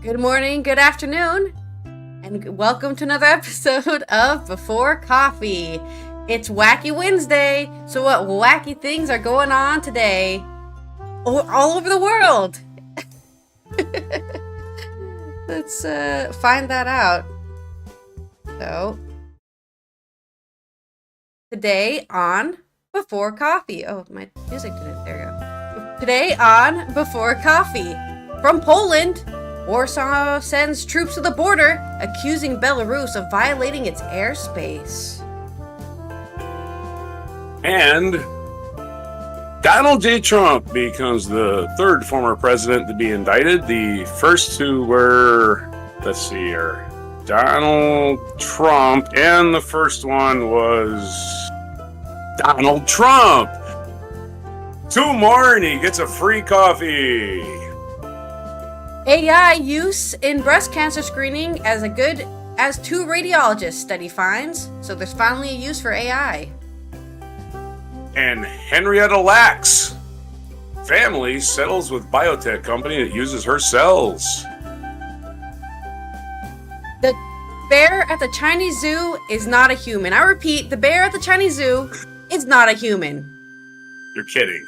Good morning, good afternoon, and welcome to another episode of Before Coffee. It's Wacky Wednesday, so what wacky things are going on today? All over the world! Let's find that out. So, today on Before Coffee. Oh, my music didn't. There you go. Today on Before Coffee. From Poland, Warsaw sends troops to the border, accusing Belarus of violating its airspace. And Donald J. Trump becomes the third former president to be indicted. The first two were, let's see here, Donald Trump, and the first one was Donald Trump. Two more and he gets a free coffee. AI use in breast cancer screening as good as 2 radiologists study finds. So there's finally a use for AI. And Henrietta lacks. Family settles with biotech company that uses her cells. The bear at the Chinese zoo is not a human. I repeat, the bear at the Chinese zoo is not a human. You're kidding.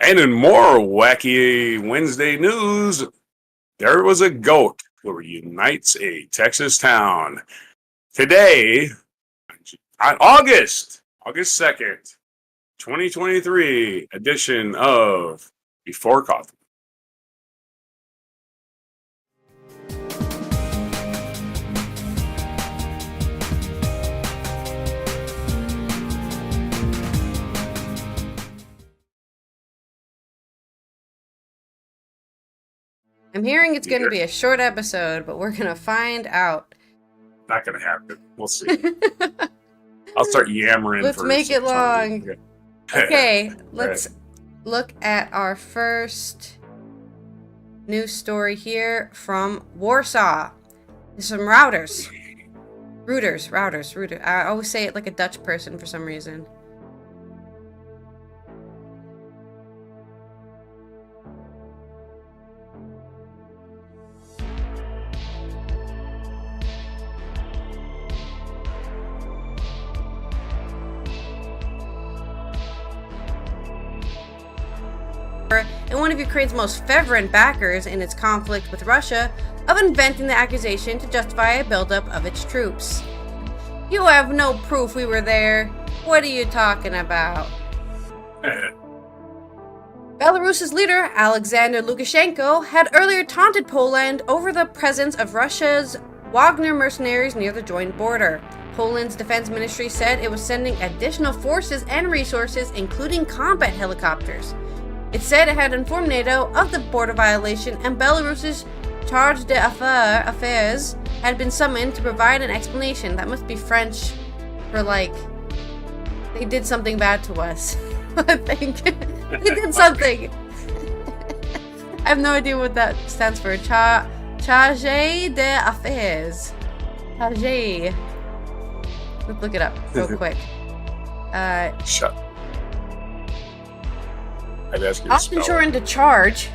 And in more wacky Wednesday news, there was a goat who reunites a Texas town. Today, on August 2nd, 2023 edition of Before Coffee. I'm hearing it's going to be a short episode, but we're going to find out. Not going to happen. We'll see. I'll start yammering. Let's make it long. Okay, let's look at our first news story here from Warsaw. There's some routers. Routers. I always say it like a Dutch person for some reason. And one of Ukraine's most fervent backers in its conflict with Russia of inventing the accusation to justify a buildup of its troops. You have no proof we were there. What are you talking about? Belarus's leader, Alexander Lukashenko, had earlier taunted Poland over the presence of Russia's Wagner mercenaries near the joint border. Poland's defense ministry said it was sending additional forces and resources, including combat helicopters. It said it had informed NATO of the border violation, and Belarus's charge d'affaires had been summoned to provide an explanation. That must be French for, like, they did something bad to us. I think. They did something. I have no idea what that stands for. Charge d'affaires. Charge. Let's look it up real quick. Shut. Often shortened to charge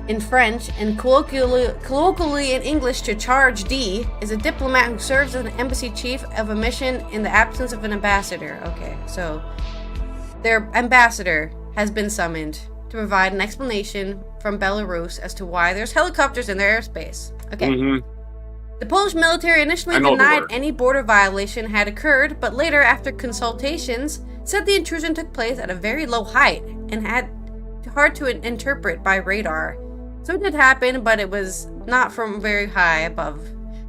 in French and colloquially in English to charge D, is a diplomat who serves as an embassy chief of a mission in the absence of an ambassador. Okay, so their ambassador has been summoned to provide an explanation from Belarus as to why there's helicopters in their airspace. Okay. Mm-hmm. The Polish military initially denied any border violation had occurred, but later, after consultations, said the intrusion took place at a very low height and had hard to interpret by radar. So it did happen, but it was not from very high above.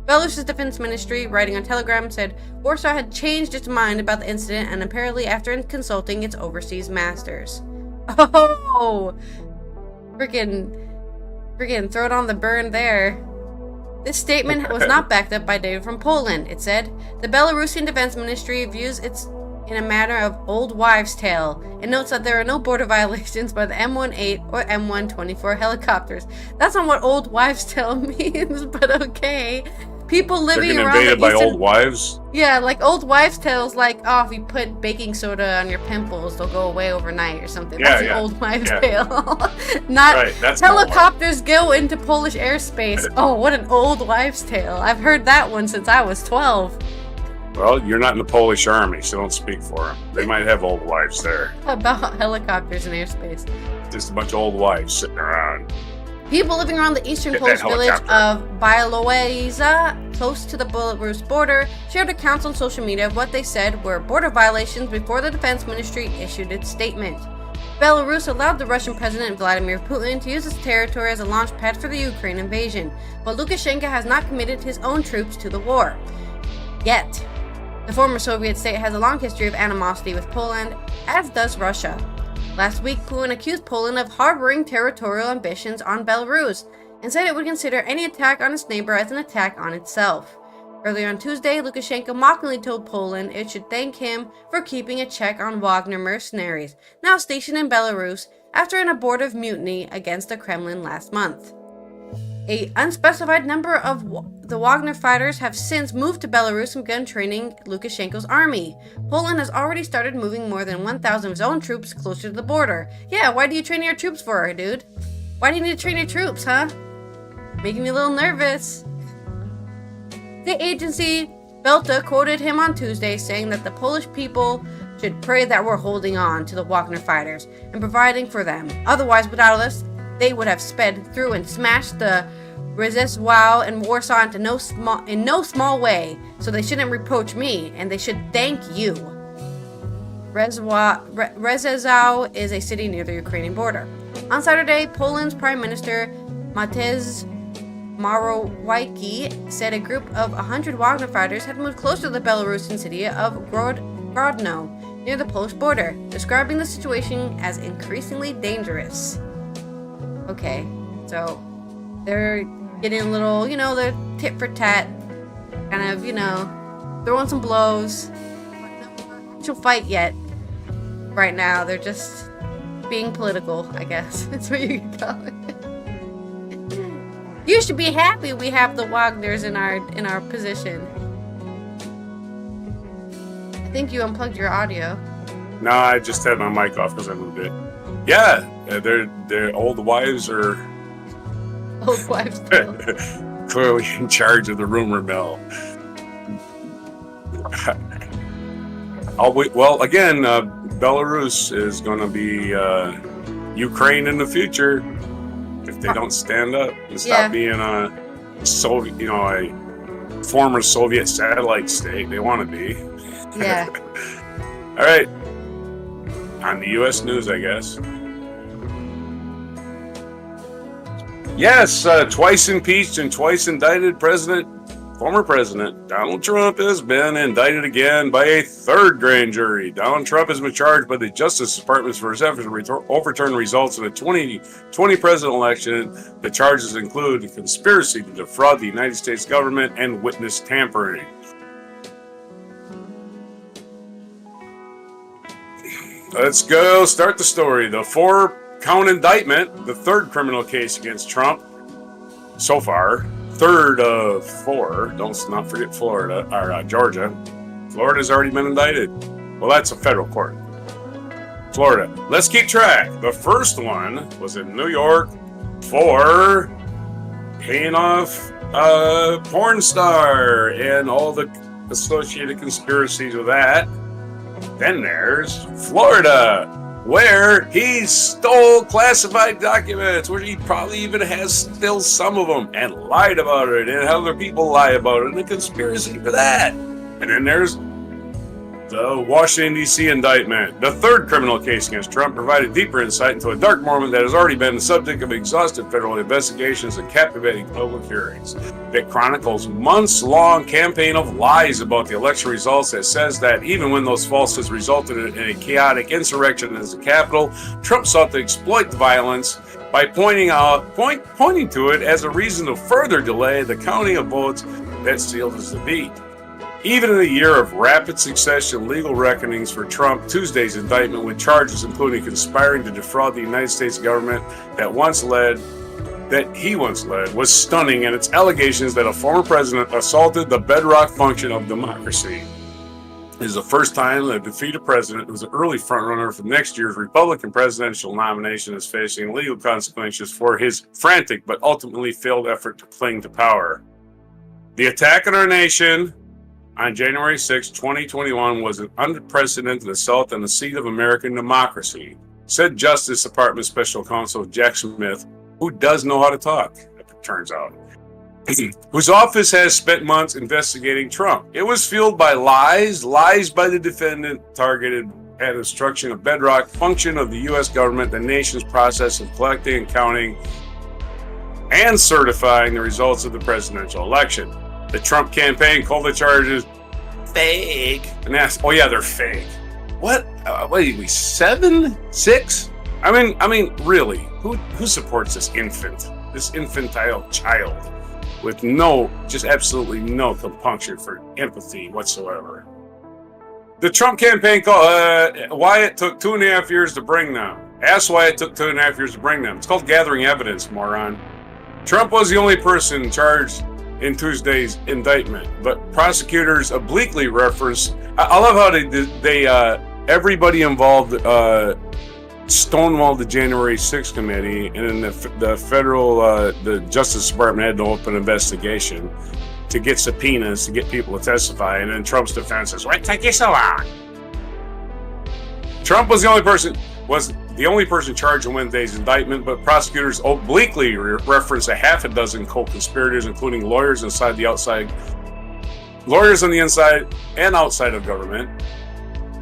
Belarus's defense ministry, writing on Telegram, said Warsaw had changed its mind about the incident and apparently after consulting its overseas masters. Oh! Freaking throw it on the burn there. This statement was not backed up by data from Poland. It said, the Belarusian defense ministry views its in a matter of old wives' tale, and notes that there are no border violations by the M18 or M124 helicopters. That's not what old wives' tale means, but okay. People They're living getting around invaded the by eastern... old wives. Yeah, like old wives' tales, like, oh, if you put baking soda on your pimples, they'll go away overnight or something. Yeah, That's an yeah, old wives' yeah. tale. Not Right, that's more helicopters go into Polish airspace. Oh, what an old wives' tale. I've heard that one since I was 12. Well, you're not in the Polish army, so don't speak for them. They might have old wives there. About helicopters in airspace. Just a bunch of old wives sitting around. People living around the eastern Get Polish that village helicopter. of Białowieża, close to the Belarus border, shared accounts on social media of what they said were border violations before the defense ministry issued its statement. Belarus allowed the Russian President Vladimir Putin to use its territory as a launch pad for the Ukraine invasion, but Lukashenko has not committed his own troops to the war. Yet. The former Soviet state has a long history of animosity with Poland, as does Russia. Last week, Putin accused Poland of harboring territorial ambitions on Belarus and said it would consider any attack on its neighbor as an attack on itself. Earlier on Tuesday, Lukashenko mockingly told Poland it should thank him for keeping a check on Wagner mercenaries, now stationed in Belarus after an abortive mutiny against the Kremlin last month. An unspecified number of the Wagner fighters have since moved to Belarus and begun training Lukashenko's army. Poland has already started moving more than 1,000 of its own troops closer to the border. Yeah, why do you train your troops for, dude? Why do you need to train your troops, huh? Making me a little nervous. The agency Belta quoted him on Tuesday saying that the Polish people should pray that we're holding on to the Wagner fighters and providing for them. Otherwise, without us, they would have sped through and smashed the Rzeszów and Warsaw in no small way, so they shouldn't reproach me, and they should thank you. Rzeszów is a city near the Ukrainian border. On Saturday, Poland's Prime Minister Mateusz Morawiecki said a group of 100 Wagner fighters had moved closer to the Belarusian city of Grodno, near the Polish border, describing the situation as increasingly dangerous. Okay, so they're getting a little, they're tit for tat, kind of, throwing some blows. No fight yet. Right now, they're just being political, I guess. That's what you could call it. You should be happy we have the Wagners in our position. I think you unplugged your audio. No, I just had my mic off because I moved it. Yeah, their old wives are Old wives. clearly in charge of the rumor mill. Well, again, Belarus is going to be Ukraine in the future if they don't stand up and stop being a Soviet, a former Soviet satellite state. They want to be. Yeah. All right. On the U.S. news, I guess. Yes, twice impeached and twice indicted former President Donald Trump has been indicted again by a third grand jury. Donald Trump has been charged by the Justice Department for his efforts to overturn results of the 2020 presidential election. The charges include conspiracy to defraud the United States government and witness tampering. Let's go start the story. The 4-count indictment, the third criminal case against Trump so far, third of 4. Don't not forget Florida or Georgia. Florida's already been indicted. Well, that's a federal court. Florida. Let's keep track. The first one was in New York for paying off a porn star and all the associated conspiracies with that. Then there's Florida, where he stole classified documents, where he probably even has still some of them, and lied about it, and had other people lie about it, and a conspiracy for that. And then there's the Washington, D.C. indictment. The third criminal case against Trump provided deeper insight into a dark moment that has already been the subject of exhaustive federal investigations and captivating public hearings. It chronicles months-long campaign of lies about the election results that says that even when those falsehoods resulted in a chaotic insurrection in the Capitol, Trump sought to exploit the violence by pointing to it as a reason to further delay the counting of votes that sealed his defeat. Even in a year of rapid succession legal reckonings for Trump, Tuesday's indictment with charges including conspiring to defraud the United States government that once led that he once led was stunning, and its allegations that a former president assaulted the bedrock function of democracy. It is the first time that a defeated president who was an early frontrunner for next year's Republican presidential nomination is facing legal consequences for his frantic but ultimately failed effort to cling to power. The attack on our nation on January 6, 2021 was an unprecedented assault on the seat of American democracy, said Justice Department Special Counsel Jack Smith, who does know how to talk, it turns out, whose office has spent months investigating Trump. It was fueled by lies by the defendant targeted at obstruction of bedrock function of the U.S. government, the nation's process of collecting and counting and certifying the results of the presidential election. The Trump campaign called the charges fake and asked, "Oh yeah, they're fake." What? What are we? 7, 6? I mean, really? Who supports this infantile child with just absolutely no compunction for empathy whatsoever? The Trump campaign called why it took 2.5 years to bring them. Ask why it took 2.5 years to bring them. It's called gathering evidence, moron. Trump was the only person charged in Tuesday's indictment, but prosecutors obliquely referenced. I love how they everybody involved stonewalled the January 6th committee, and then the federal the Justice Department had to open an investigation to get subpoenas to get people to testify, and then Trump's defense is, "Why take you so long?" Trump was the only person charged in Wednesday's indictment, but prosecutors obliquely referenced a half a dozen co-conspirators, including lawyers on the inside and outside of government,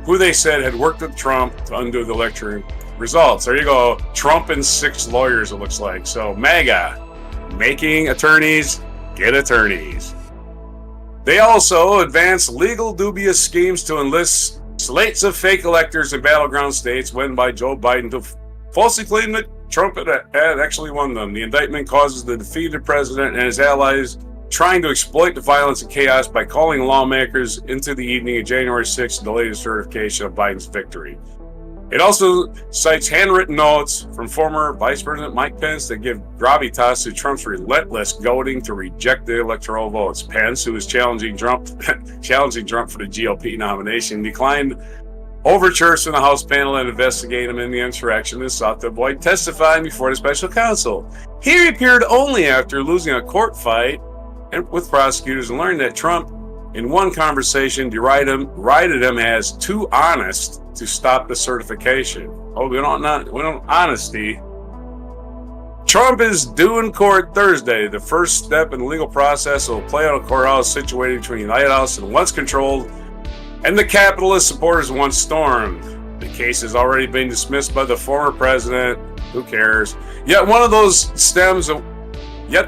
who they said had worked with Trump to undo the election results. There you go. Trump and 6 lawyers, it looks like. So MAGA, making attorneys get attorneys. They also advanced legal dubious schemes to enlist slates of fake electors in battleground states won by Joe Biden to falsely claim that Trump had actually won them. The indictment causes the defeated president and his allies trying to exploit the violence and chaos by calling lawmakers into the evening of January 6th to delay the certification of Biden's victory. It also cites handwritten notes from former Vice President Mike Pence that give gravitas to Trump's relentless goading to reject the electoral votes. Pence, who was challenging Trump for the GOP nomination, declined overtures from the House panel that investigated him in the insurrection and sought to avoid testifying before the special counsel. He appeared only after losing a court fight with prosecutors and learned that Trump, in one conversation, derided him as too honest to stop the certification. Oh, we don't honesty. Trump is due in court Thursday. The first step in the legal process will play out a courthouse situated between the White House and once controlled, and the Capitol as supporters once stormed. The case has already been dismissed by the former president. Who cares? Yet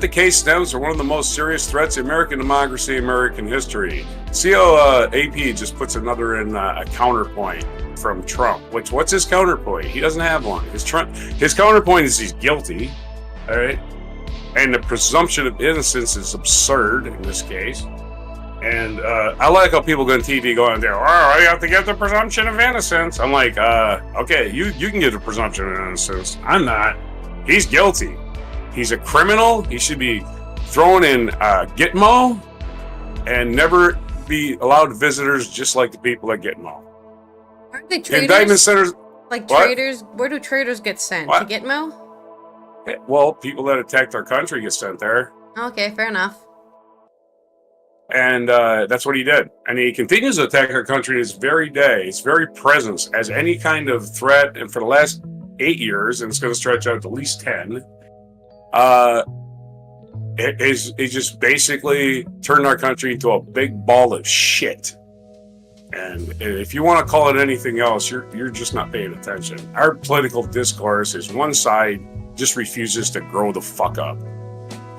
the case stems from one of the most serious threats to American democracy, American history. See how AP just puts another in a counterpoint from Trump. What's his counterpoint? He doesn't have one. His counterpoint is he's guilty, all right? And the presumption of innocence is absurd in this case. And I like how people go on TV going there, "Oh, you have to get the presumption of innocence." I'm like, okay, you can get the presumption of innocence. I'm not. He's guilty. He's a criminal. He should be thrown in Gitmo and never be allowed visitors just like the people at Gitmo. Aren't they The traitors? indictment centers... Like What? traitors? Where do traitors get sent? What? To Gitmo? Well, people that attacked our country get sent there. Okay, fair enough. And that's what he did. And he continues to attack our country to this very day. His very presence as any kind of threat. And for the last 8 years, and it's going to stretch out to at least 10, it just basically turned our country into a big ball of shit. And if you want to call it anything else, you're just not paying attention. Our political discourse is one side just refuses to grow the fuck up.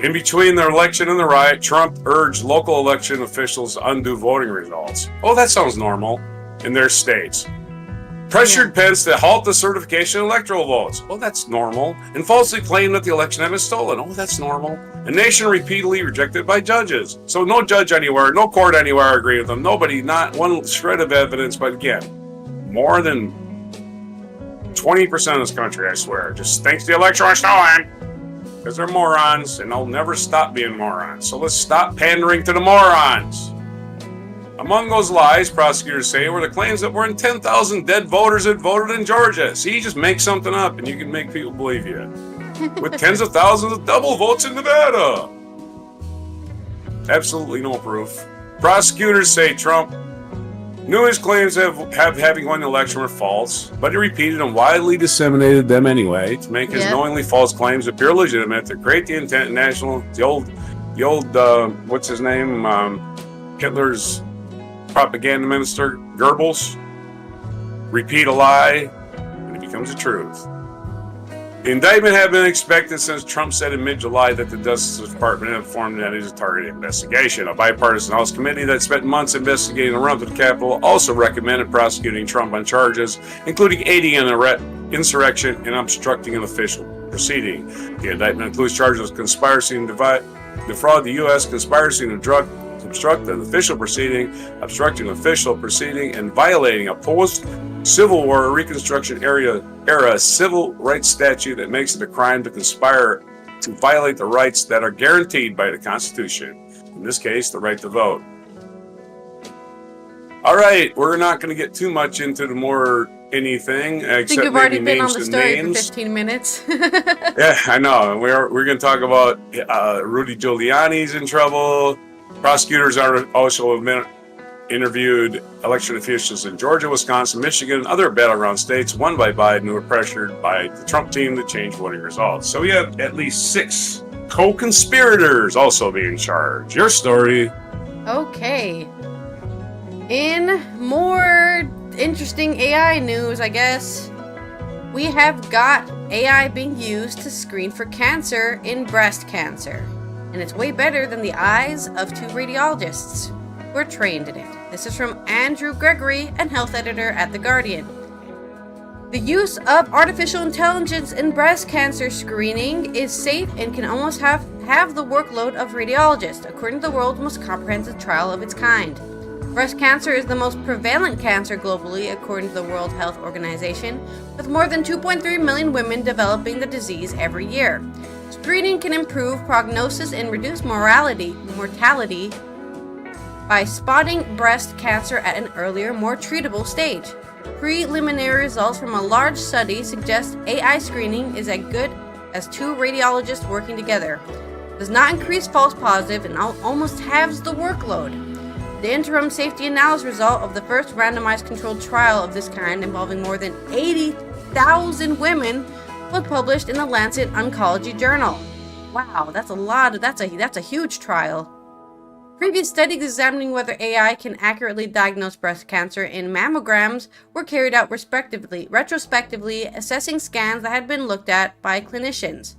In between the election and the riot, Trump urged local election officials to undo voting results. Oh, that sounds normal in their states. Pressured Pence to halt the certification of electoral votes. Oh, that's normal. And falsely claimed that the election had been stolen. Oh, that's normal. A nation repeatedly rejected by judges. So no judge anywhere, no court anywhere agreed with them. Nobody, not one shred of evidence. But again, more than 20% of this country, I swear, just thinks the election was stolen. because they're morons and they'll never stop being morons. So let's stop pandering to the morons. Among those lies, prosecutors say, were the claims that more than 10,000 dead voters had voted in Georgia. See, you just make something up and you can make people believe you. With tens of thousands of double votes in Nevada. Absolutely no proof. Prosecutors say Trump knew his claims of having won the election were false, but he repeated and widely disseminated them anyway to make his knowingly false claims appear legitimate, to create the intent national. The old, what's his name? Hitler's propaganda minister, Goebbels. Repeat a lie, and it becomes the truth. The indictment had been expected since Trump said in mid-July that the Justice Department had informed that it is a targeted investigation. A bipartisan House committee that spent months investigating the run to the Capitol also recommended prosecuting Trump on charges, including aiding an insurrection and obstructing an official proceeding. The indictment includes charges of conspiracy and defraud the U.S., conspiracy to obstruct an official proceeding, obstructing an official proceeding, and violating a post-Civil War Reconstruction era civil rights statute that makes it a crime to conspire to violate the rights that are guaranteed by the Constitution. In this case, the right to vote. All right, we're not going to get too much into the more anything, except I think you've already been on the and story names. for 15 minutes. Yeah, I know. We're going to talk about Rudy Giuliani's in trouble. Prosecutors are also interviewed election officials in Georgia, Wisconsin, Michigan, and other battleground states won by Biden who were pressured by the Trump team to change voting results. So we have at least 6 co-conspirators also being charged. Your story. Okay. In more interesting AI news, I guess, we have got AI being used to screen for cancer in breast cancer. And it's way better than the eyes of 2 radiologists who are trained in it. This is from Andrew Gregory, an health editor at The Guardian. The use of artificial intelligence in breast cancer screening is safe and can almost have the workload of radiologists, according to the world's most comprehensive trial of its kind. Breast cancer is the most prevalent cancer globally, according to the World Health Organization, with more than 2.3 million women developing the disease every year. Screening can improve prognosis and reduce mortality by spotting breast cancer at an earlier, more treatable stage. Preliminary results from a large study suggest AI screening is as good as 2 radiologists working together. It does not increase false positive and almost halves the workload. The interim safety analysis result of the first randomized controlled trial of this kind, involving more than 80,000 women, was published in the Lancet Oncology Journal. Wow, that's a huge trial. Previous studies examining whether AI can accurately diagnose breast cancer in mammograms were carried out retrospectively, assessing scans that had been looked at by clinicians.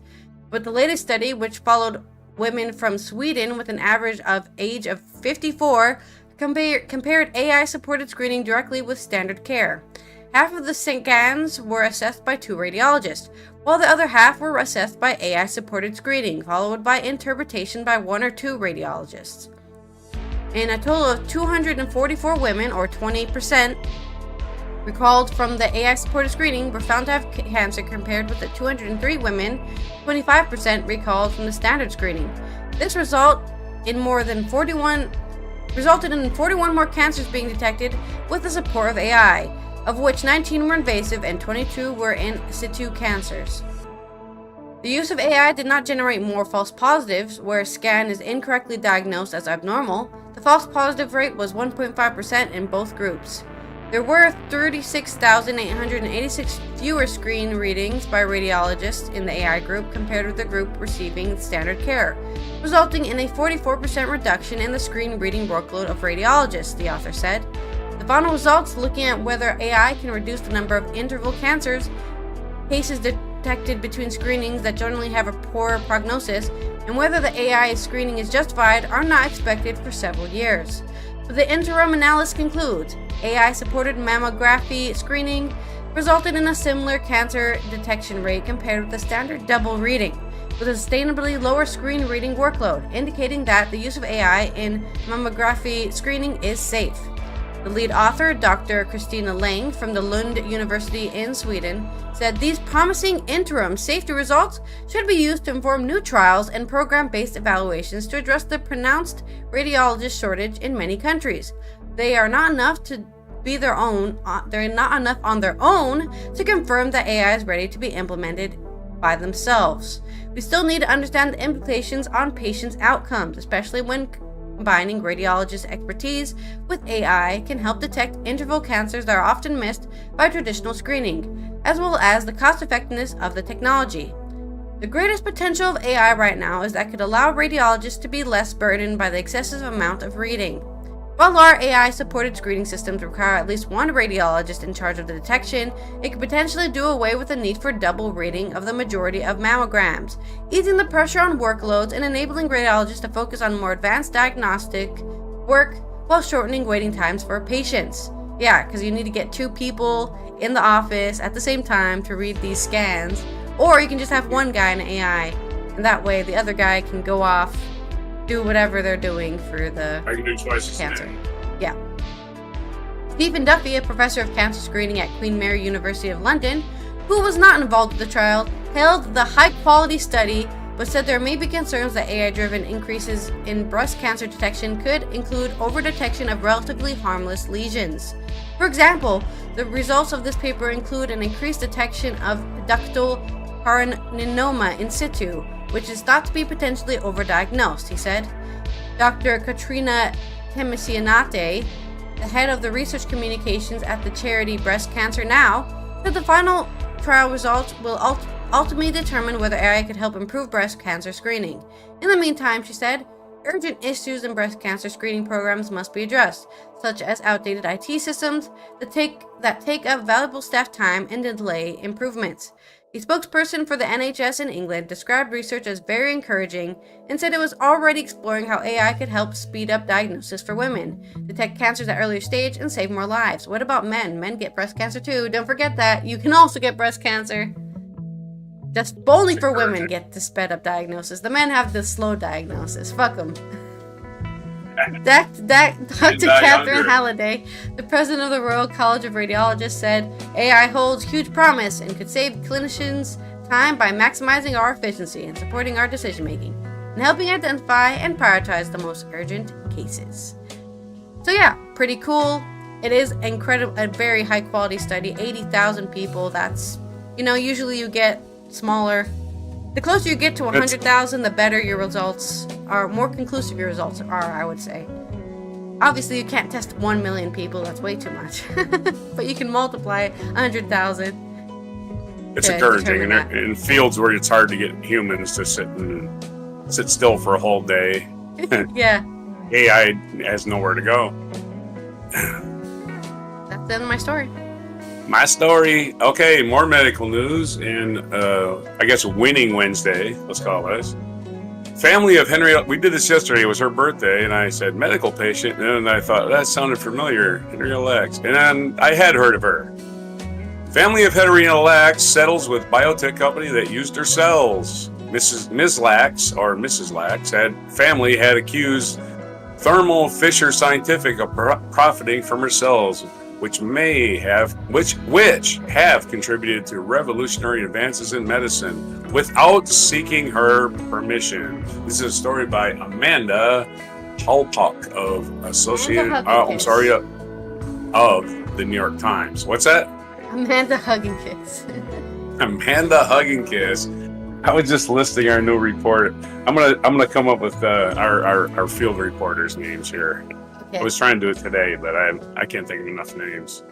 But the latest study, which followed women from Sweden with an average of age of 54, compared AI-supported screening directly with standard care. Half of the scans were assessed by 2 radiologists, while the other half were assessed by AI-supported screening, followed by interpretation by 1 or 2 radiologists. In a total of 244 women, or 20%, recalled from the AI-supported screening were found to have cancer, compared with the 203 women, 25% recalled from the standard screening. This resulted in 41 more cancers being detected with the support of AI, of which 19 were invasive and 22 were in situ cancers. The use of AI did not generate more false positives, where a scan is incorrectly diagnosed as abnormal. The false positive rate was 1.5% in both groups. There were 36,886 fewer screen readings by radiologists in the AI group compared with the group receiving standard care, resulting in a 44% reduction in the screen reading workload of radiologists, the author said. The final results, looking at whether AI can reduce the number of interval cases detected between screenings that generally have a poor prognosis, and whether the AI screening is justified, are not expected for several years. But the interim analysis concludes AI-supported mammography screening resulted in a similar cancer detection rate compared with the standard double reading, with a sustainably lower screen reading workload, indicating that the use of AI in mammography screening is safe. The lead author, Dr. Christina Lang from the Lund University in Sweden, said these promising interim safety results should be used to inform new trials and program-based evaluations to address the pronounced radiologist shortage in many countries. They are not enough to be their own. They're not enough on their own to confirm that AI is ready to be implemented by themselves. We still need to understand the implications on patients' outcomes, especially when combining radiologist expertise with AI can help detect interval cancers that are often missed by traditional screening, as well as the cost-effectiveness of the technology. The greatest potential of AI right now is that it could allow radiologists to be less burdened by the excessive amount of reading. While our AI-supported screening systems require at least one radiologist in charge of the detection, it could potentially do away with the need for double reading of the majority of mammograms, easing the pressure on workloads and enabling radiologists to focus on more advanced diagnostic work while shortening waiting times for patients. Yeah, because you need to get 2 people in the office at the same time to read these scans, or you can just have one guy in AI, and that way the other guy can go off, do whatever they're doing for the I can do twice cancer. Yeah. Stephen Duffy, a professor of cancer screening at Queen Mary University of London, who was not involved with the trial, hailed the high-quality study, but said there may be concerns that AI-driven increases in breast cancer detection could include over-detection of relatively harmless lesions. For example, the results of this paper include an increased detection of ductal carcinoma in situ, which is thought to be potentially overdiagnosed, he said. Dr. Katrina Temisianate, the head of the research communications at the charity Breast Cancer Now, said the final trial results will ultimately determine whether AI could help improve breast cancer screening. In the meantime, she said, urgent issues in breast cancer screening programs must be addressed, such as outdated IT systems that take up valuable staff time and delay improvements. A spokesperson for the NHS in England described research as very encouraging and said it was already exploring how AI could help speed up diagnosis for women, detect cancers at earlier stage, and save more lives. What about men? Men get breast cancer too. Don't forget that. You can also get breast cancer. Just only for women get the sped up diagnosis. The men have the slow diagnosis. Fuck them. Dr. Catherine Halliday, the president of the Royal College of Radiologists, said AI holds huge promise and could save clinicians time by maximizing our efficiency and supporting our decision making and helping identify and prioritize the most urgent cases. So yeah, pretty cool. It is incredible, a very high quality study. 80,000 people. That's, usually you get smaller. The closer you get to 100,000, the better your results are, more conclusive your results are, I would say. Obviously, you can't test 1 million people, that's way too much. But you can multiply 100,000. It's encouraging in fields where it's hard to get humans to sit still for a whole day. Yeah. AI has nowhere to go. That's the end of my story. My story, okay, more medical news, and I guess Winning Wednesday, let's call this. Family of Henrietta, we did this yesterday, it was her birthday, and I said medical patient, and then I thought that sounded familiar, Henrietta Lacks, and then I had heard of her. Family of Henrietta Lacks settles with biotech company that used her cells. Ms. Lacks, or Mrs. Lacks, family had accused Thermo Fisher Scientific of profiting from her cells, which have contributed to revolutionary advances in medicine without seeking her permission. This is a story by Amanda Halpak of of the New York Times. What's that? Amanda Hug and Kiss. Amanda Hug and Kiss. I was just listing our new report. I'm gonna come up with our field reporters' names here. I was trying to do it today, but I can't think of enough names.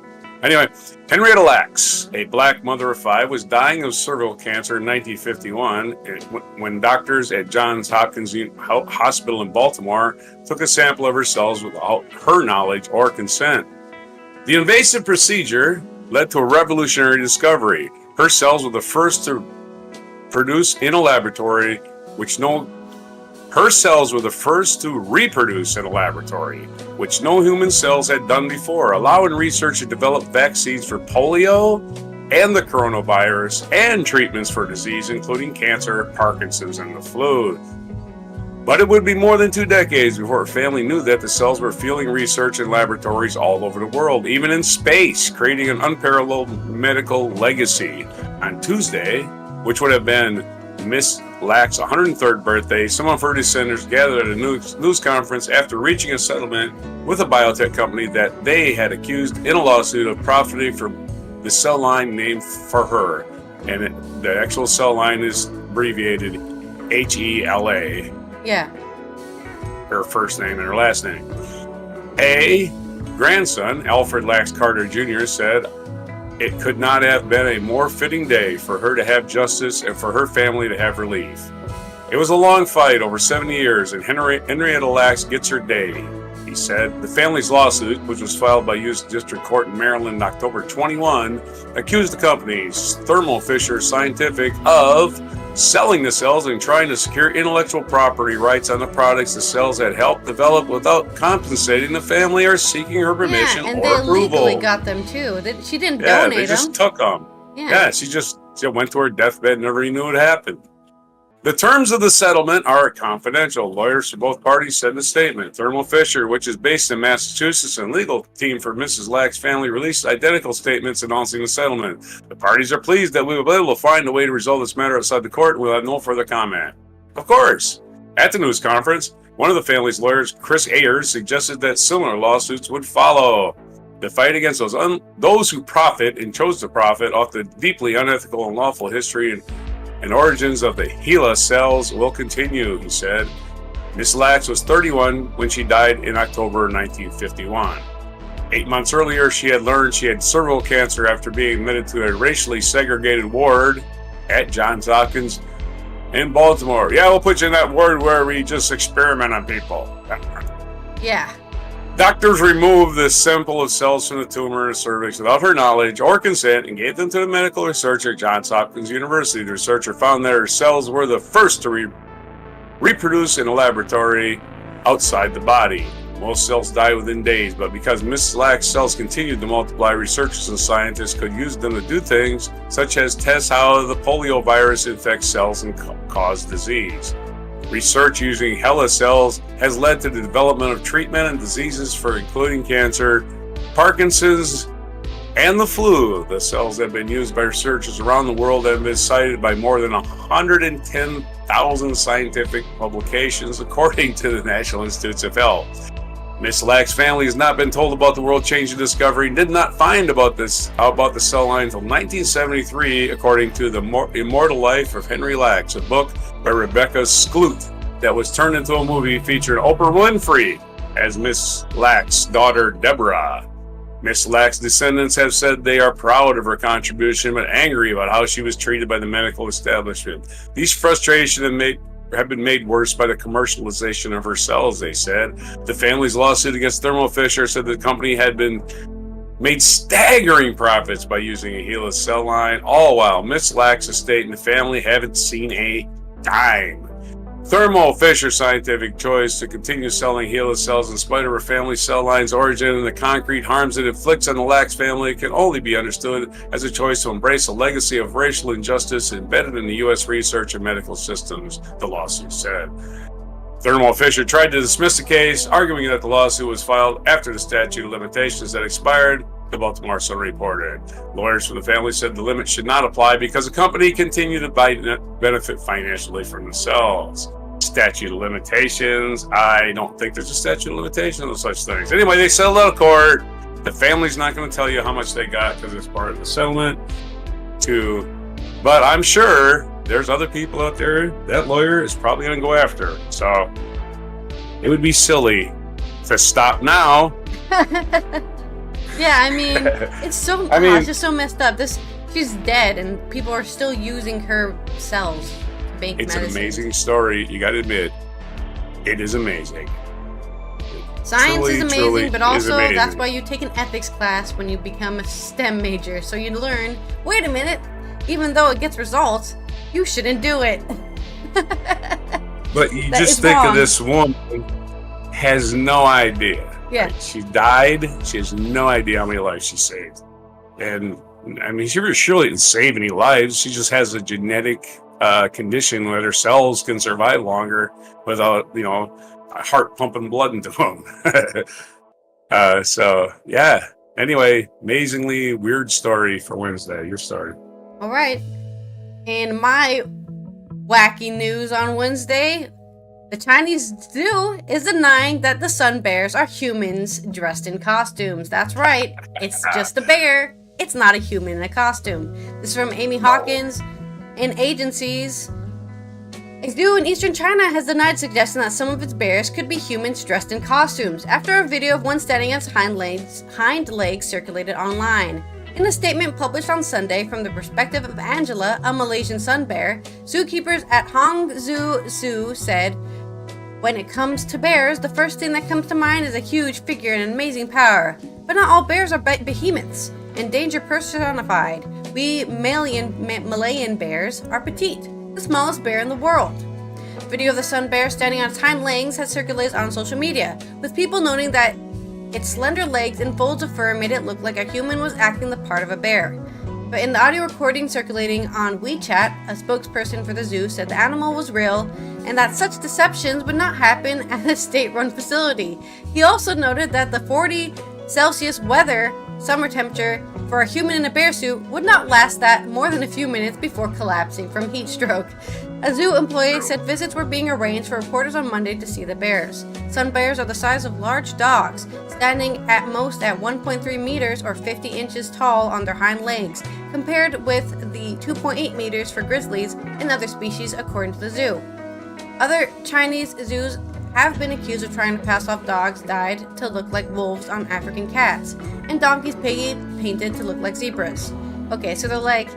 Anyway, Henrietta Lacks, a black mother of 5, was dying of cervical cancer in 1951 when doctors at Johns Hopkins Hospital in Baltimore took a sample of her cells without her knowledge or consent. The invasive procedure led to a revolutionary discovery. Her cells were the first to produce in a laboratory, Her cells were the first to reproduce in a laboratory, which no human cells had done before, allowing research to develop vaccines for polio and the coronavirus and treatments for disease, including cancer, Parkinson's, and the flu. But it would be more than 2 decades before her family knew that the cells were fueling research in laboratories all over the world, even in space, creating an unparalleled medical legacy. On Tuesday, which would have been Miss Lack's 103rd birthday, some of her descendants gathered at a news conference after reaching a settlement with a biotech company that they had accused in a lawsuit of profiting from the cell line named for her. And the actual cell line is abbreviated HELA. Yeah. Her first name and her last name. A grandson, Alfred Lax Carter Jr., said, "It could not have been a more fitting day for her to have justice and for her family to have relief. It was a long fight over 70 years, and Henrietta Lax gets her day," he said. The family's lawsuit, which was filed by U.S. District Court in Maryland in October 21, accused the company's Thermo Fisher Scientific of selling the cells and trying to secure intellectual property rights on the products the cells had helped develop without compensating the family or seeking her permission and or they approval. legally got them too. She didn't Yeah, donate they just them. took them. Yeah, she went to her deathbed and never even knew what happened. The terms of the settlement are confidential. Lawyers for both parties said in a statement. Thermo Fisher, which is based in Massachusetts, and legal team for Mrs. Lack's family released identical statements announcing the settlement. The parties are pleased that we will be able to find a way to resolve this matter outside the court and we'll have no further comment. Of course, at the news conference, one of the family's lawyers, Chris Ayers, suggested that similar lawsuits would follow. The fight against those who profit and chose to profit off the deeply unethical and lawful history and origins of the HeLa cells will continue, he said. Miss Lax was 31 when she died in October 1951. 8 months earlier, she had learned she had cervical cancer after being admitted to a racially segregated ward at Johns Hopkins in Baltimore. Yeah, we'll put you in that ward where we just experiment on people. Yeah. Doctors removed the sample of cells from the tumor and cervix without her knowledge or consent and gave them to the medical researcher at Johns Hopkins University. The researcher found that her cells were the first to reproduce in a laboratory outside the body. Most cells die within days, but because Miss Lack's cells continued to multiply, researchers and scientists could use them to do things such as test how the polio virus infects cells and cause disease. Research using HeLa cells has led to the development of treatment and diseases for including cancer, Parkinson's, and the flu. The cells have been used by researchers around the world and have been cited by more than 110,000 scientific publications, according to the National Institutes of Health. Miss Lack's family has not been told about the world-changing discovery and did not find about the cell line until 1973, according to The Immortal Life of Henry Lax, a book by Rebecca Skloot that was turned into a movie featuring Oprah Winfrey as Miss Lack's daughter, Deborah. Miss Lack's descendants have said they are proud of her contribution, but angry about how she was treated by the medical establishment. These frustrations have been made worse by the commercialization of her cells, they said. The family's lawsuit against Thermo Fisher said the company had made staggering profits by using a HeLa cell line, all while Miss Lack's estate and the family haven't seen a dime. Thermo Fisher Scientific choice to continue selling HeLa cells in spite of her family's cell line's origin and the concrete harms it inflicts on the Lax family can only be understood as a choice to embrace a legacy of racial injustice embedded in the U.S. research and medical systems, the lawsuit said. Thermo Fisher tried to dismiss the case, arguing that the lawsuit was filed after the statute of limitations had expired, the Baltimore Sun reported. Lawyers for the family said the limit should not apply because the company continued to benefit financially from the cells. Statute of limitations. I don't think there's a statute of limitations on such things. Anyway, they settled out of court. The family's not going to tell you how much they got because it's part of the settlement. But I'm sure there's other people out there that lawyer is probably going to go after. So it would be silly to stop now. Yeah, I mean, it's just so messed up. She's dead, and people are still using her cells to make medicine. It's an amazing story. You got to admit, it is amazing. Science is amazing, truly but also amazing. That's why you take an ethics class when you become a STEM major. So you learn, wait a minute, even though it gets results, you shouldn't do it. But you just think of this woman has no idea. Yeah. Right? She died. She has no idea how many lives she saved. And I mean, she surely didn't save any lives. She just has a genetic condition where their cells can survive longer without, a heart pumping blood into them. So, yeah. Anyway, amazingly weird story for Wednesday. Your story. All right. In my wacky news on Wednesday, the Chinese zoo is denying that the sun bears are humans dressed in costumes. That's right. It's just a bear. It's not a human in a costume. This is from Amy Hawkins in Agencies. A zoo in eastern China has denied suggestion that some of its bears could be humans dressed in costumes after a video of one standing on its hind legs circulated online. In a statement published on Sunday from the perspective of Angela, a Malaysian sun bear, zookeepers at Hangzhou Zoo said, "When it comes to bears, the first thing that comes to mind is a huge figure and amazing power. But not all bears are behemoths and danger personified. We Malayan bears are petite, the smallest bear in the world." Video of the sun bear standing on its hind legs has circulated on social media, with people noting that its slender legs and folds of fur made it look like a human was acting the part of a bear. But in the audio recording circulating on WeChat, a spokesperson for the zoo said the animal was real and that such deceptions would not happen at a state-run facility. He also noted that the 40 Celsius weather summer temperature for a human in a bear suit would not last that more than a few minutes before collapsing from heat stroke. A zoo employee said visits were being arranged for reporters on Monday to see the bears. Sun bears are the size of large dogs, standing at most at 1.3 meters or 50 inches tall on their hind legs, compared with the 2.8 meters for grizzlies and other species according to the zoo. Other Chinese zoos have been accused of trying to pass off dogs dyed to look like wolves on African cats, and donkeys painted to look like zebras. Okay, so they're like,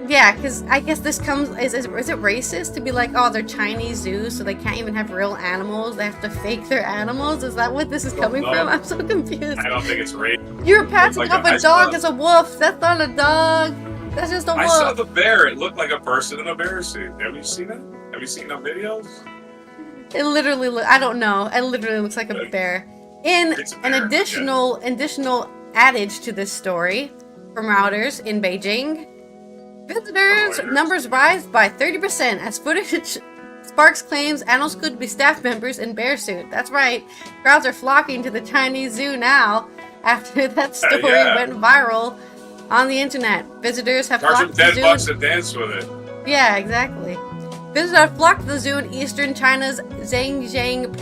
yeah, because I guess this comes, is it racist to be like, oh, they're Chinese zoos, so they can't even have real animals, they have to fake their animals? Is that what this is coming from? I'm so confused. I don't think it's racist. You're passing off a dog as a wolf. That's not a dog. That's just a wolf. I saw the bear. It looked like a person in a bear suit. Have you seen it? Have you seen the videos? It literally, I don't know. It literally looks like a bear. In an additional adage to this story from Reuters in Beijing, visitors numbers rise by 30% as footage sparks claims animals could be staff members in bear suit. That's right. Crowds are flocking to the Chinese zoo now after that story went viral on the internet. Visitors have flocked to the zoo. $10 to dance with it. Yeah, exactly. Visitors have flocked to the zoo in eastern China's Zhejiang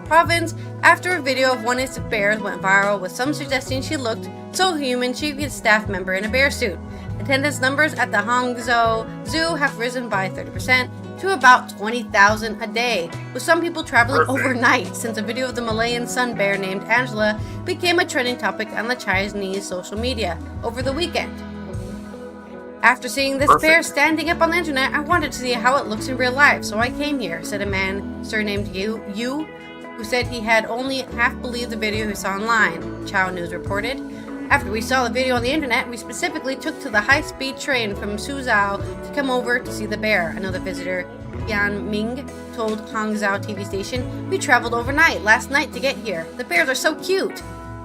province after a video of one of its bears went viral, with some suggesting she looked so human she'd be a staff member in a bear suit. Attendance numbers at the Hangzhou Zoo have risen by 30% to about 20,000 a day, with some people traveling overnight since a video of the Malayan sun bear named Angela became a trending topic on the Chinese social media over the weekend. After seeing this bear standing up on the internet, I wanted to see how it looks in real life, so I came here, said a man surnamed Yu, who said he had only half believed the video he saw online, Chow News reported. After we saw the video on the internet, we specifically took to the high-speed train from Suzhou to come over to see the bear, another visitor, Yan Ming, told Hangzhou TV station. We traveled overnight last night to get here. The bears are so cute.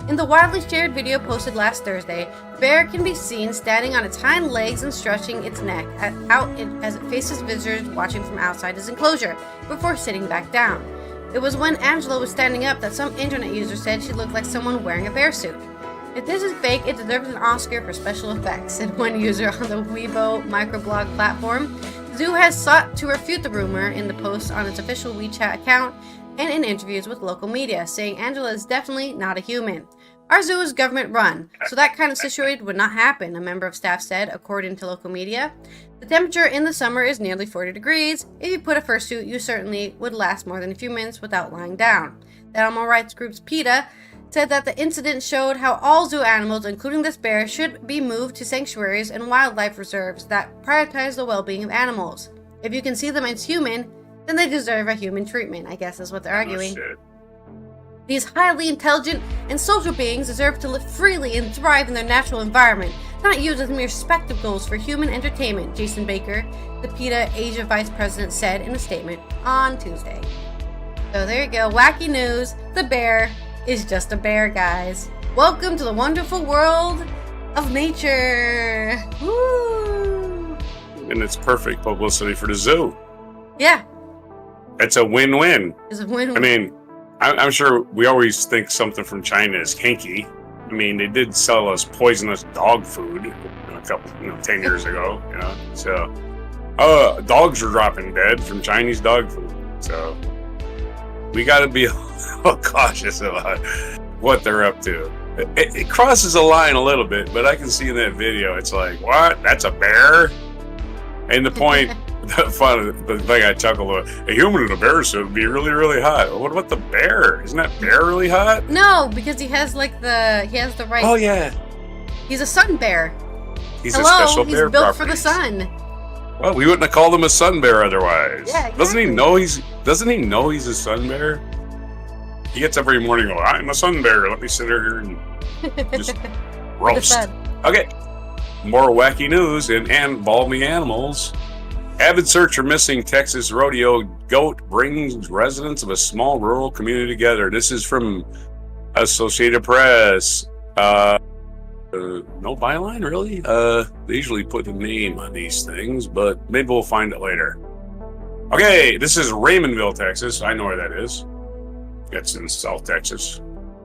In the widely shared video posted last Thursday, the bear can be seen standing on its hind legs and stretching its neck out as it faces visitors watching from outside its enclosure, before sitting back down. It was when Angela was standing up that some internet users said she looked like someone wearing a bear suit. If this is fake, it deserves an Oscar for special effects, said one user on the Weibo microblog platform. The zoo has sought to refute the rumor in the post on its official WeChat account and in interviews with local media, saying Angela is definitely not a human. Our zoo is government run, so that kind of situation would not happen, a member of staff said, according to local media. The temperature in the summer is nearly 40 degrees. If you put a fursuit, you certainly would last more than a few minutes without lying down. The animal rights group PETA said that the incident showed how all zoo animals, including this bear, should be moved to sanctuaries and wildlife reserves that prioritize the well-being of animals. If you can see them as human, then they deserve a human treatment, I guess is what they're arguing. These highly intelligent and social beings deserve to live freely and thrive in their natural environment, not used as mere spectacles for human entertainment, Jason Baker, the PETA Asia Vice President, said in a statement on Tuesday. So there you go, wacky news. The bear is just a bear, guys. Welcome to the wonderful world of nature. Woo! and it's perfect publicity for the zoo. Yeah. It's a win-win. It's a win-win. I mean, I'm sure we always think something from China is kinky. I mean, they did sell us poisonous dog food a couple, 10 years ago. So dogs are dropping dead from Chinese dog food. So we got to be a little cautious about what they're up to. It crosses a line a little bit, but I can see in that video, it's like, what? That's a bear? And the point, the thing I chuckle about, a human in a bear suit would be really, really hot. What about the bear? Isn't that bear really hot? No, because he has the right. Oh yeah. He's a sun bear. He's a special bear. He's built properties. for the sun. Well, we wouldn't have called him a sun bear otherwise. Yeah, exactly. Doesn't he know he's a sun bear? He gets up every morning and goes, I'm a sun bear. Let me sit here and just roast. Okay. More wacky news and balmy animals. Avid search for missing Texas rodeo goat brings residents of a small rural community together. This is from Associated Press. No byline, really? They usually put a name on these things, but maybe we'll find it later. Okay, this is Raymondville, Texas. I know where that is. It's in South Texas.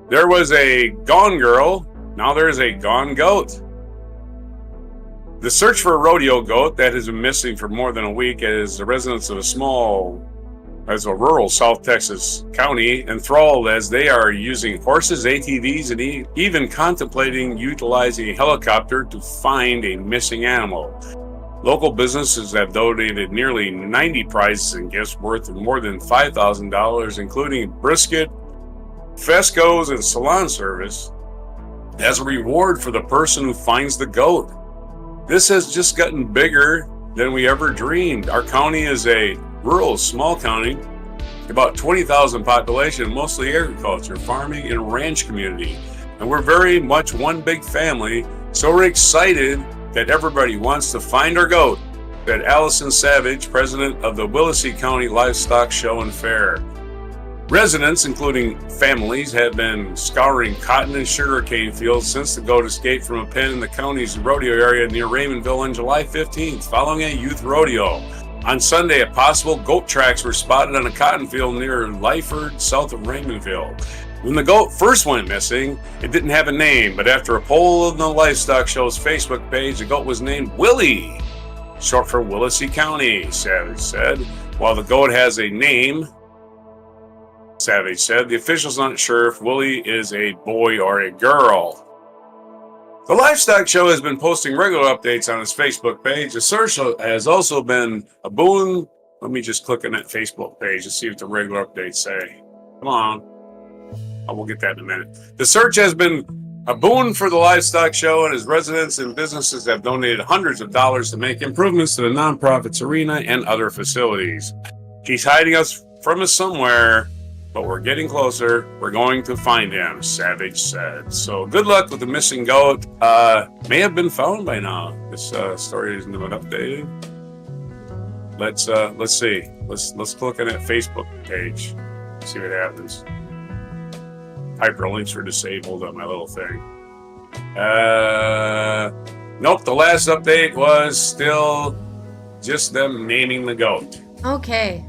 There was a gone girl. Now there's a gone goat. The search for a rodeo goat that has been missing for more than a week as the residents of a rural South Texas county enthralled as they are using horses, ATVs, and even contemplating utilizing a helicopter to find a missing animal. Local businesses have donated nearly 90 prizes and gifts worth more than $5,000, including brisket, frescoes, and salon service as a reward for the person who finds the goat. This has just gotten bigger than we ever dreamed. Our county is a rural, small county, about 20,000 population, mostly agriculture, farming, and ranch community. And we're very much one big family, so we're excited that everybody wants to find our goat, said Allison Savage, president of the Willacy County Livestock Show and Fair. Residents, including families, have been scouring cotton and sugarcane fields since the goat escaped from a pen in the county's rodeo area near Raymondville on July 15th, following a youth rodeo. On Sunday, possible goat tracks were spotted on a cotton field near Lyford, south of Raymondville. When the goat first went missing, it didn't have a name, but after a poll on the Livestock Show's Facebook page, the goat was named Willie, short for Willacy County, Savage said. While the goat has a name, Savage said, the officials aren't sure if Willie is a boy or a girl. The Livestock Show has been posting regular updates on its Facebook page. The search has also been a boon. Let me just click on that Facebook page and see what the regular updates say. Come on. We'll get that in a minute. The search has been a boon for the Livestock Show, and its residents and businesses have donated hundreds of dollars to make improvements to the nonprofit's arena and other facilities. He's hiding us from us somewhere, but we're getting closer. We're going to find him, Savage said. So good luck with the missing goat. May have been found by now. This story isn't been updated. Let's see. Let's click on that Facebook page. See what happens. Hyperlinks are disabled on my little thing. Nope, the last update was still just them naming the goat. Okay.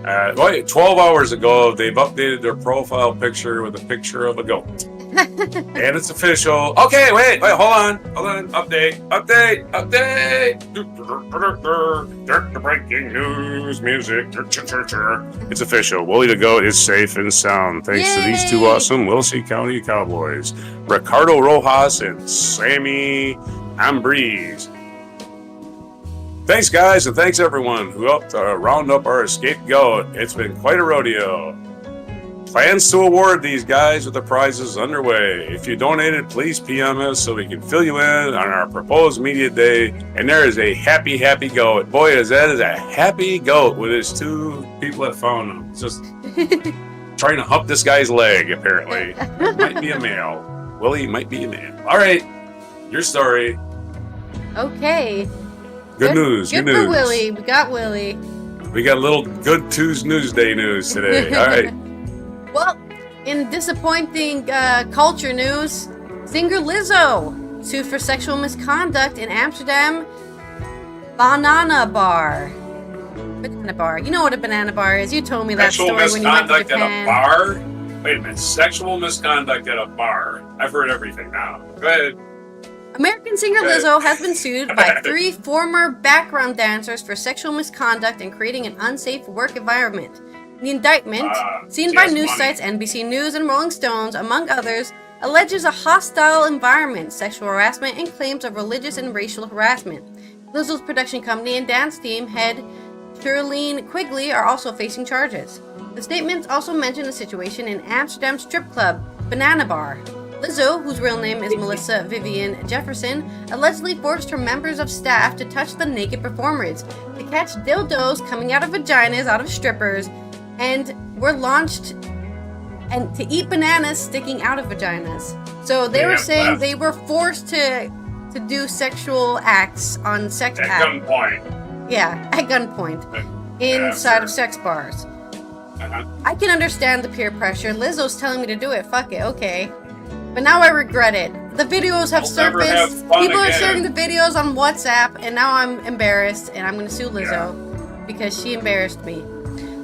12 hours ago, they've updated their profile picture with a picture of a goat. And it's official. Okay, wait, hold on. Update. The breaking news music. It's official. Willie the goat is safe and sound thanks to these two awesome Willacy County Cowboys, Ricardo Rojas and Sammy Ambrose. Thanks, guys, and thanks everyone who helped round up our escaped goat. It's been quite a rodeo. Plans to award these guys with the prizes underway. If you donated, please PM us so we can fill you in on our proposed media day. And there is a happy goat. Boy, that is a happy goat with his two people that found him. Just trying to hump this guy's leg, apparently. Might be a male. Willie might be a man. All right, your story. Okay. Good news. Good for Willie. We got Willie. We got a little good Tuesday news today. All right. Well, in disappointing culture news, singer Lizzo sued for sexual misconduct in Amsterdam Banana bar. Banana bar. You know what a banana bar is. You told me that story when you went to Sexual misconduct at a bar? Wait a minute. Sexual misconduct at a bar. I've heard everything now. Go ahead. American singer Lizzo has been sued by 3 former background dancers for sexual misconduct and creating an unsafe work environment. The indictment, seen by news sites NBC News and Rolling Stones, among others, alleges a hostile environment, sexual harassment, and claims of religious and racial harassment. Lizzo's production company and dance team head Shirlene Quigley are also facing charges. The statements also mention a situation in Amsterdam strip club, Banana Bar. Lizzo, whose real name is Melissa Vivian Jefferson, allegedly forced her members of staff to touch the naked performers, to catch dildos coming out of vaginas out of strippers, and were launched and to eat bananas sticking out of vaginas. So they were saying they were forced to do sexual acts on sex at gunpoint. Yeah, at gunpoint inside of sex bars. I can understand the peer pressure. Lizzo's telling me to do it. Fuck it, okay. But now I regret it. The videos have surfaced. People are sharing the videos on WhatsApp, and now I'm embarrassed, and I'm going to sue Lizzo because she embarrassed me.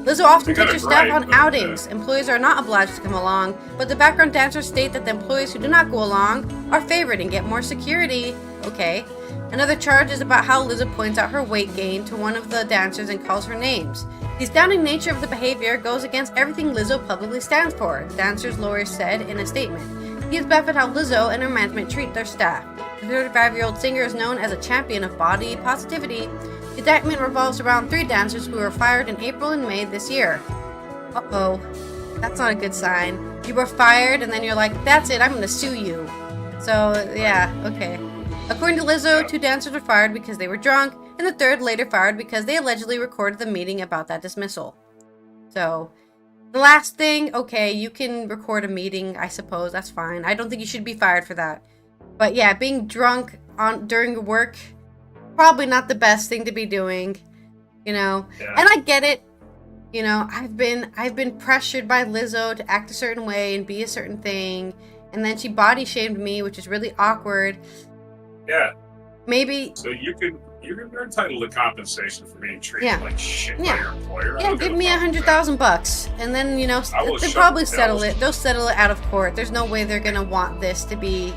Lizzo often takes her staff on outings. Employees are not obliged to come along, but the background dancers state that the employees who do not go along are favored and get more security. Okay. Another charge is about how Lizzo points out her weight gain to one of the dancers and calls her names. The astounding nature of the behavior goes against everything Lizzo publicly stands for, the dancer's lawyer said in a statement. He is baffled how Lizzo and her management treat their staff. The 35-year-old singer is known as a champion of body positivity. The indictment revolves around 3 dancers who were fired in April and May this year. Uh-oh. That's not a good sign. You were fired and then you're like, that's it, I'm going to sue you. So, yeah, okay. According to Lizzo, 2 dancers were fired because they were drunk, and the 3rd later fired because they allegedly recorded the meeting about that dismissal. So, the last thing, okay, you can record a meeting, I suppose, that's fine. I don't think you should be fired for that. But yeah, being drunk during work, probably not the best thing to be doing, you know. Yeah. And I get it. You know, I've been pressured by Lizzo to act a certain way and be a certain thing, and then she body shamed me, which is really awkward. Yeah. Maybe. So you're entitled to compensation for being treated like shit by your employer. Yeah, give me $100,000, and then they'll probably settle it. They'll settle it out of court. There's no way they're gonna want this to be,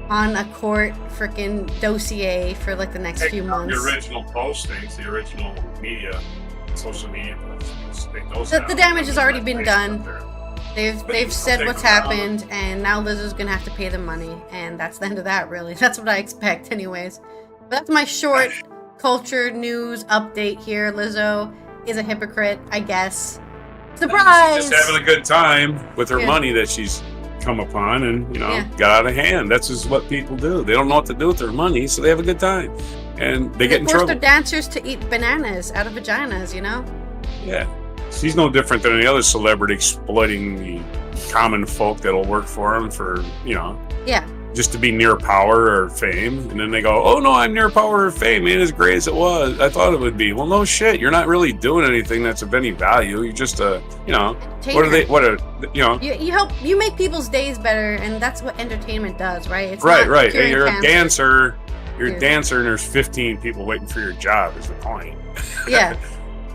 on a court freaking dossier for like the next few months. The original postings, the original media, social media postings. The damage has already been done. They've said what's happened, and now Lizzo's gonna have to pay them money, and that's the end of that. Really, that's what I expect, anyways. But that's my short culture news update here. Lizzo is a hypocrite, I guess. Surprise! She's just having a good time with her money that she's come upon, and got out of hand. That's just what people do. They don't know what to do with their money, so they have a good time, and they get in trouble. They force their dancers to eat bananas out of vaginas. Yeah. She's no different than any other celebrity exploiting the common folk that'll work for them for, just to be near power or fame. And then they go, oh no, I'm near power or fame. It ain't as great as it was. I thought it would be. Well, no shit. You're not really doing anything that's of any value. You're just you make people's days better, and that's what entertainment does, right? It's right. And you're a dancer. You're a dancer, and there's 15 people waiting for your job is the point. Yeah.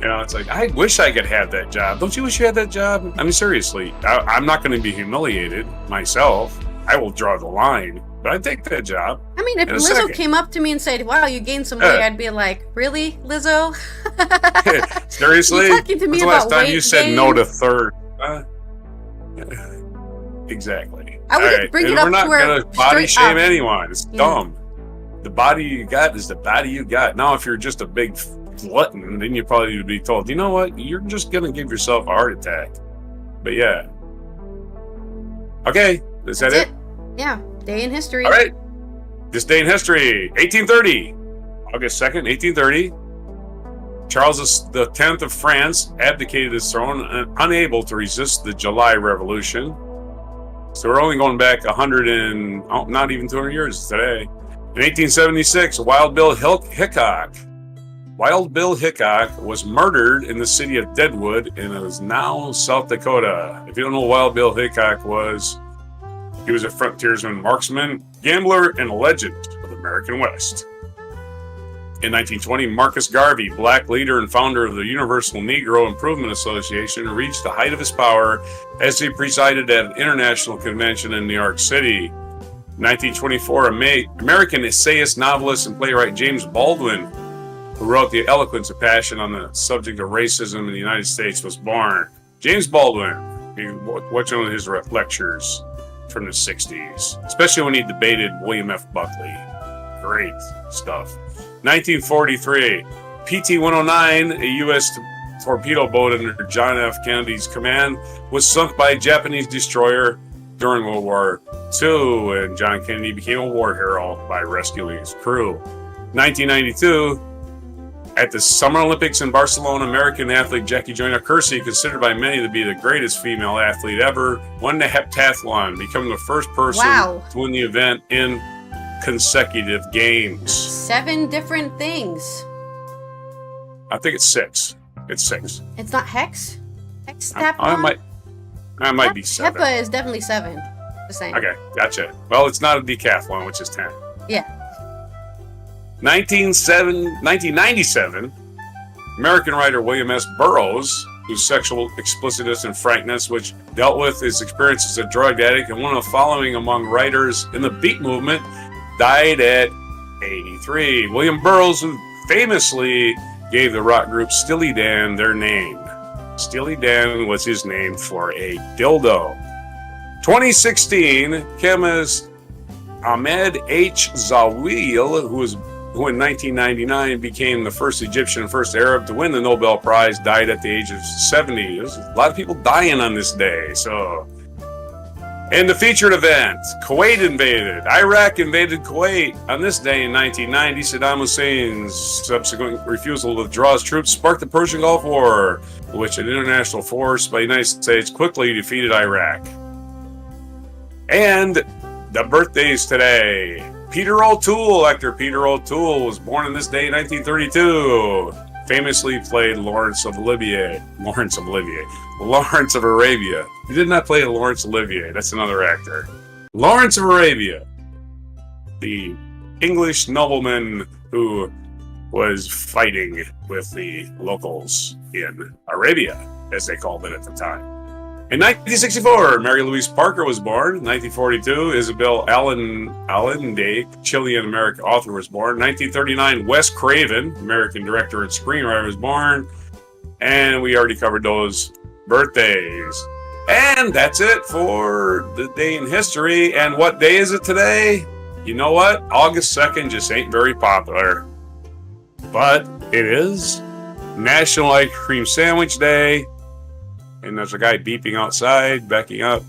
It's like, I wish I could have that job. Don't you wish you had that job? I mean, seriously, I'm not going to be humiliated myself. I will draw the line, but I'd take that job. I mean, if Lizzo came up to me and said, wow, you gained some weight, I'd be like, really, Lizzo? Seriously? You're talking to me When's the about last time weight you said gain? no to third? Exactly. I would bring it up we're not going to body shame anyone. It's dumb. The body you got is the body you got. Now, if you're just a big glutton, then you probably would be told, you know what, you're just gonna give yourself a heart attack. But yeah, okay, is that it? Yeah, day in history. All right, this day in history: 1830, August 2nd, 1830. Charles X of France abdicated his throne, unable to resist the July Revolution. So we're only going back 100 and not even 200 years today. In 1876, Wild Bill Hickok was murdered in the city of Deadwood, and it was now South Dakota. If you don't know what Wild Bill Hickok was, he was a frontiersman, marksman, gambler, and a legend of the American West. In 1920, Marcus Garvey, black leader and founder of the Universal Negro Improvement Association, reached the height of his power as he presided at an international convention in New York City. 1924, American essayist, novelist, and playwright James Baldwin, who wrote The Eloquence of Passion on the subject of racism in the United States, was born. James Baldwin, you watch one of his lectures from the 60s, especially when he debated William F. Buckley. Great stuff. 1943, PT-109, a U.S. torpedo boat under John F. Kennedy's command, was sunk by a Japanese destroyer during World War II, and John Kennedy became a war hero by rescuing his crew. 1992, at the Summer Olympics in Barcelona, American athlete Jackie Joyner-Kersee, considered by many to be the greatest female athlete ever, won the heptathlon, becoming the first person to win the event in consecutive games. 7 different things. I think it's 6. It's 6. It's not hex? I might be 7. HEPA is definitely 7. The same. Okay, gotcha. Well, it's not a decathlon, which is 10. Yeah. 1997, American writer William S. Burroughs, whose sexual explicitness and frankness, which dealt with his experience as a drug addict and one of the following among writers in the Beat movement, died at 83. William Burroughs, who famously gave the rock group Steely Dan their name. Steely Dan was his name for a dildo. 2016, chemist Ahmed H. Zawil, who in 1999 became the first Egyptian and first Arab to win the Nobel Prize, died at the age of 70. There's a lot of people dying on this day, so... In the featured event, Kuwait invaded. Iraq invaded Kuwait. On this day in 1990, Saddam Hussein's subsequent refusal to withdraw his troops sparked the Persian Gulf War, in which an international force by the United States quickly defeated Iraq. And the birthdays today. Peter O'Toole, actor Peter O'Toole, was born on this day in 1932. Famously played Lawrence of Arabia. He did not play Laurence Olivier. That's another actor. Lawrence of Arabia, the English nobleman who was fighting with the locals in Arabia, as they called it at the time. In 1964, Mary Louise Parker was born. In 1942, Isabel Allende, Chilean-American author, was born. 1939, Wes Craven, American director and screenwriter, was born. And we already covered those birthdays. And that's it for the day in history. And what day is it today? You know what? August 2nd just ain't very popular. But it is National Ice Cream Sandwich Day. And there's a guy beeping outside, backing up.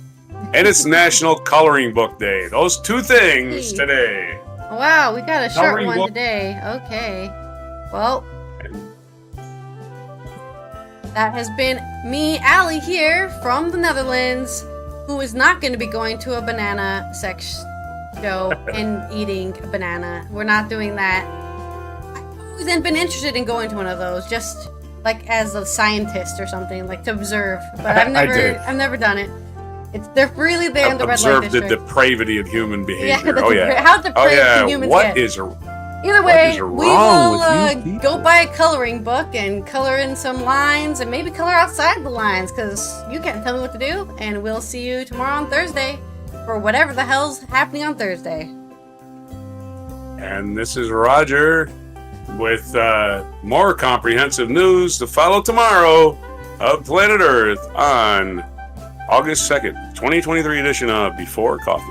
And it's National Coloring Book Day. Those 2 things today. Wow, we got a short one today. Okay. Well, that has been me, Allie, here from the Netherlands, who is not going to be going to a banana sex show and eating a banana. We're not doing that. I've always been interested in going to one of those, just like as a scientist or something, like to observe. But I've never done it. They're really there in the red light district. Observe the depravity of human behavior. How depraved can humans get? Either way, we will go buy a coloring book and color in some lines and maybe color outside the lines, because you can't tell me what to do. And we'll see you tomorrow on Thursday for whatever the hell's happening on Thursday. And this is Roger with more comprehensive news to follow tomorrow of Planet Earth on August 2nd, 2023 edition of Before Coffee.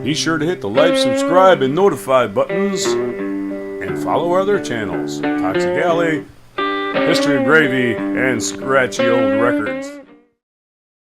Be sure to hit the like, subscribe, and notify buttons, and follow our other channels, Toxic Alley, History of Gravy, and Scratchy Old Records.